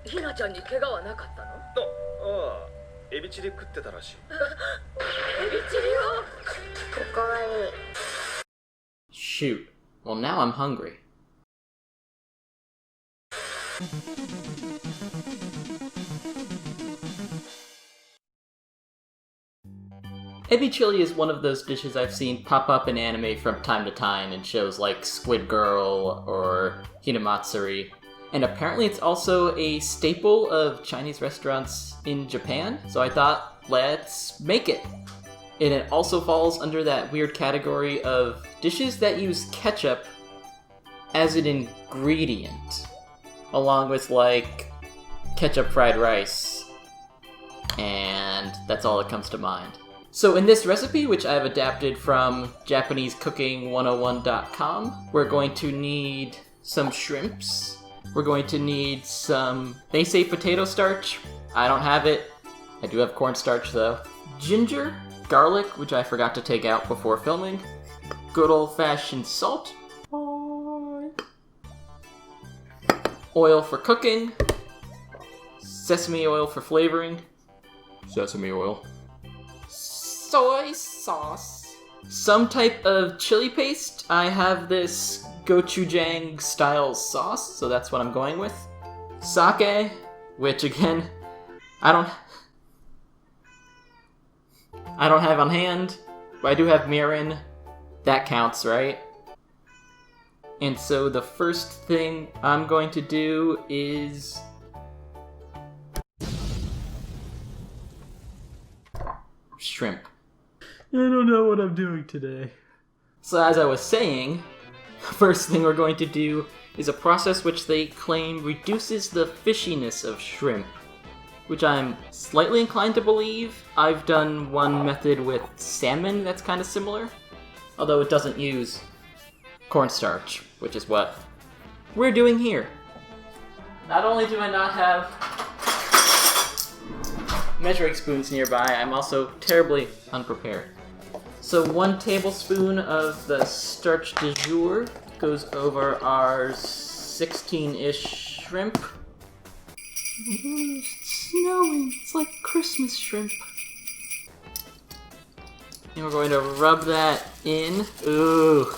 ひなちゃんに怪我はなかったの？ああ、エビチリ食ってたらしい。エビチリを。おかわり。 Shoot. Well, now I'm hungry. Ebi chili is one of those dishes I've seen pop up in anime from time to time in shows like Squid Girl or Hinamatsuri. And apparently it's also a staple of Chinese restaurants in Japan, so I thought, let's make it. And it also falls under that weird category of dishes that use ketchup as an ingredient, along with, like, ketchup fried rice. And that's all that comes to mind. So in this recipe, which I've adapted from JapaneseCooking101.com, we're going to need some shrimps. We're going to need some, they say potato starch. I don't have it. I do have cornstarch though. Ginger, garlic, which I forgot to take out before filming. Good old-fashioned salt. Oil for cooking. Sesame oil for flavoring. Sesame oil. Soy sauce. Some type of chili paste. I have this gochujang style sauce, so that's what I'm going with. Sake, which again, I don't have on hand, but I do have mirin. That counts, right? And so the first thing I'm going to do is shrimp. I don't know what I'm doing today. So as I was saying, first thing we're going to do is a process which they claim reduces the fishiness of shrimp, which I'm slightly inclined to believe. I've done one method with salmon that's kind of similar, although it doesn't use cornstarch, which is what we're doing here. Not only do I not have measuring spoons nearby, I'm also terribly unprepared. So 1 tablespoon of the starch du jour goes over our 16-ish shrimp. It's snowing. It's like Christmas shrimp. And we're going to rub that in. Ooh.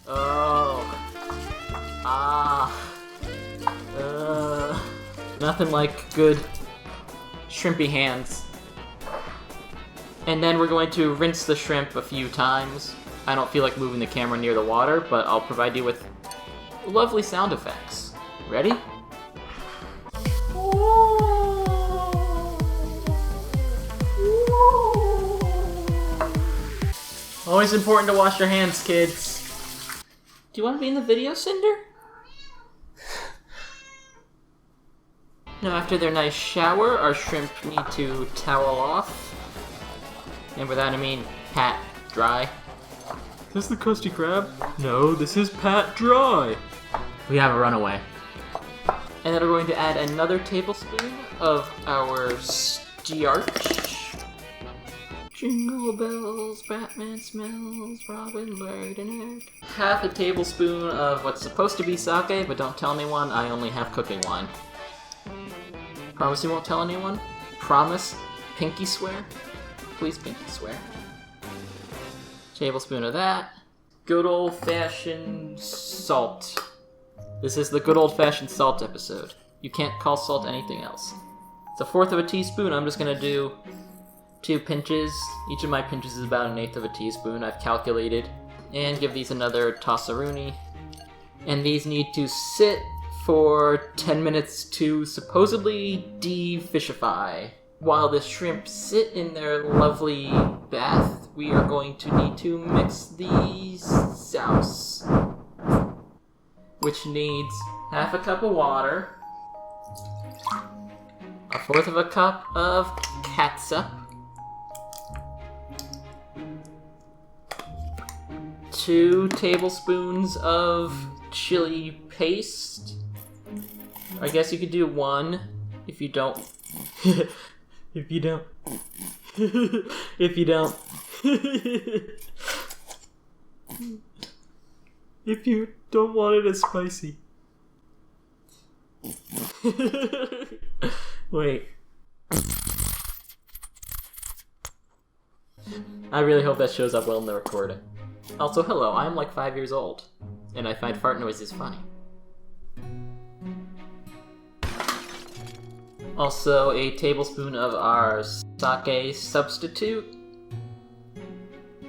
Oh. Ah. Nothing like good shrimpy hands. And then we're going to rinse the shrimp a few times. I don't feel like moving the camera near the water, but I'll provide you with lovely sound effects. Ready? Always important to wash your hands, kids. Do you want to be in the video, Cinder? Now, after their nice shower, our shrimp need to towel off. And by that I mean pat dry. Is this the Krusty Krab? No, this is pat dry. We have a runaway. And then we're going to add another tablespoon of our starch. Jingle bells, Batman smells, Robin laid an egg. Half a tablespoon of what's supposed to be sake, but don't tell anyone, I only have cooking wine. Promise you won't tell anyone? Promise? Pinky swear? Please pinky swear. Tablespoon of that. Good old-fashioned salt. This is the good old-fashioned salt episode. You can't call salt anything else. It's 1/4 teaspoon. I'm just gonna do 2 pinches. Each of my pinches is about 1/8 teaspoon. I've calculated. And give these another toss-a-rooney. And these need to sit for 10 minutes to supposedly de-fishify. While the shrimp sit in their lovely bath, we are going to need to mix the sauce, which needs 1/2 cup of water, 1/4 cup of catsup, 2 tablespoons of chili paste. I guess you could do 1 if you don't. If you don't. If you don't. If you don't want it as spicy. Wait. I really hope that shows up well in the recording. Also, hello, I'm like 5 years old, and I find fart noises funny. Also, a tablespoon of our sake substitute.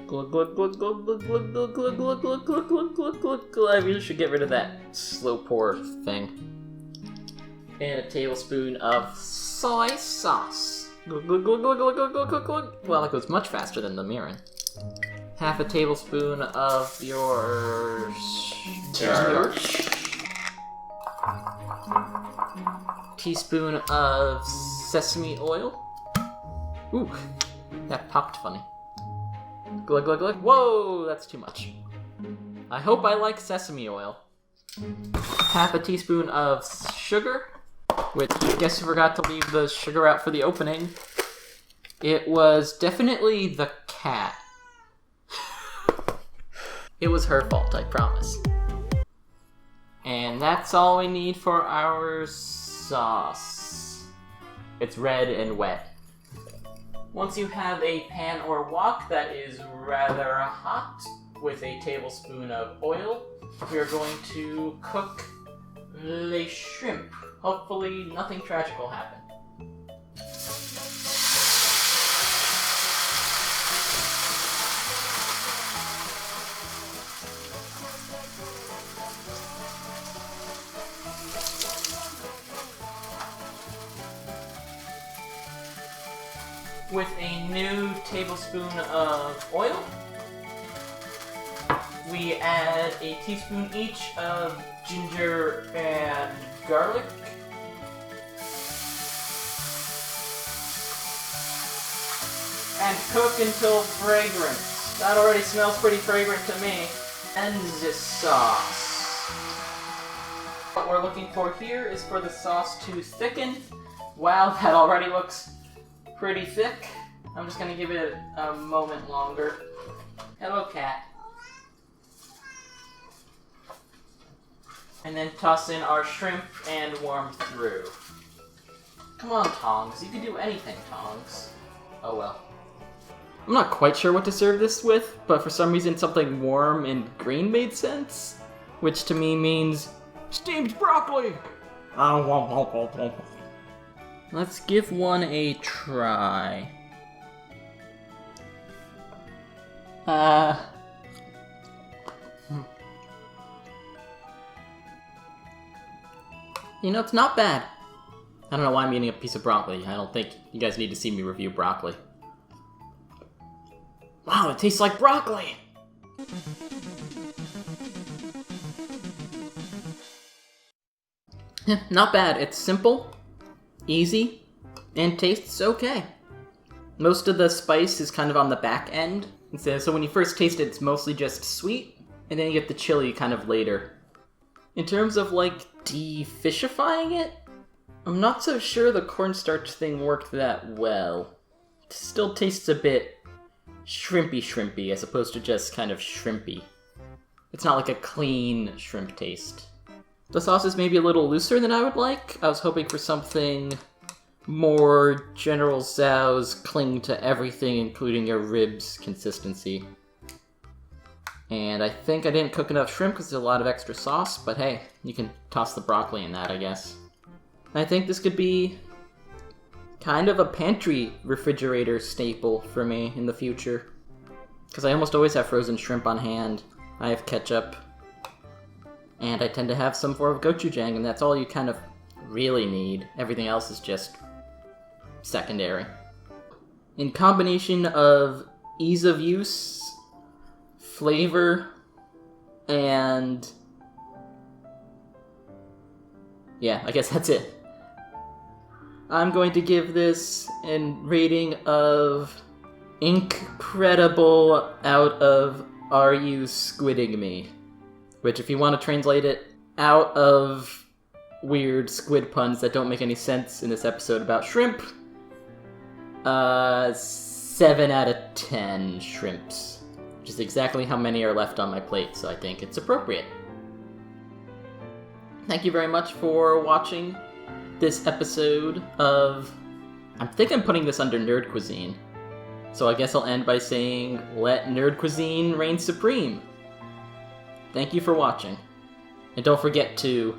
Glug glug glug glug glug glug glug glug glug glug glug glug glug glug glug. I really should get rid of that slow pour thing. And a tablespoon of soy sauce. Glug glug glug glug glug glug glug glug. Well, that goes much faster than the mirin. Half a tablespoon of your starch. Teaspoon of sesame oil. Ooh, that popped funny. Glug glug glug. Whoa, that's too much. I hope I like sesame oil. Half a teaspoon of sugar, which I guess I forgot to leave the sugar out for the opening. It was definitely the cat. It was her fault, I promise. And that's all we need for our sauce. It's red and wet. Once you have a pan or wok that is rather hot, with a tablespoon of oil, we are going to cook the shrimp. Hopefully nothing tragic will happen. With a new tablespoon of oil, we add a teaspoon each of ginger and garlic. And cook until fragrant. That already smells pretty fragrant to me. And the sauce. What we're looking for here is for the sauce to thicken. Wow, that already looks pretty thick. I'm just gonna give it a moment longer. Hello, cat. And then toss in our shrimp and warm through. Come on, Tongs. You can do anything, Tongs. Oh well. I'm not quite sure what to serve this with, but for some reason something warm and green made sense. Which to me means steamed broccoli! Let's give one a try. You know, it's not bad. I don't know why I'm eating a piece of broccoli. I don't think you guys need to see me review broccoli. Wow, it tastes like broccoli! Not bad. It's simple, easy, and tastes okay. Most of the spice is kind of on the back end. So when you first taste it, it's mostly just sweet, and then you get the chili kind of later. In terms of, like, defishifying it, I'm not so sure the cornstarch thing worked that well. It still tastes a bit shrimpy as opposed to just kind of shrimpy. It's not like a clean shrimp taste. The sauce is maybe a little looser than I would like. I was hoping for something more General Tso's cling to everything, including your ribs consistency. And I think I didn't cook enough shrimp because there's a lot of extra sauce, but hey, you can toss the broccoli in that, I guess. I think this could be kind of a pantry refrigerator staple for me in the future. Because I almost always have frozen shrimp on hand. I have ketchup. And I tend to have some form of gochujang, and that's all you kind of really need. Everything else is just secondary. In combination of ease of use, flavor, and yeah, I guess that's it. I'm going to give this a rating of incredible out of Are You Squidding Me? Which, if you want to translate it, out of weird squid puns that don't make any sense in this episode about shrimp, 7 out of 10 shrimps. Which is exactly how many are left on my plate, so I think it's appropriate. Thank you very much for watching this episode of... I think I'm putting this under Nerd Cuisine. So I guess I'll end by saying, let Nerd Cuisine reign supreme. Thank you for watching. And don't forget to...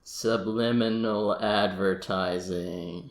Subliminal advertising.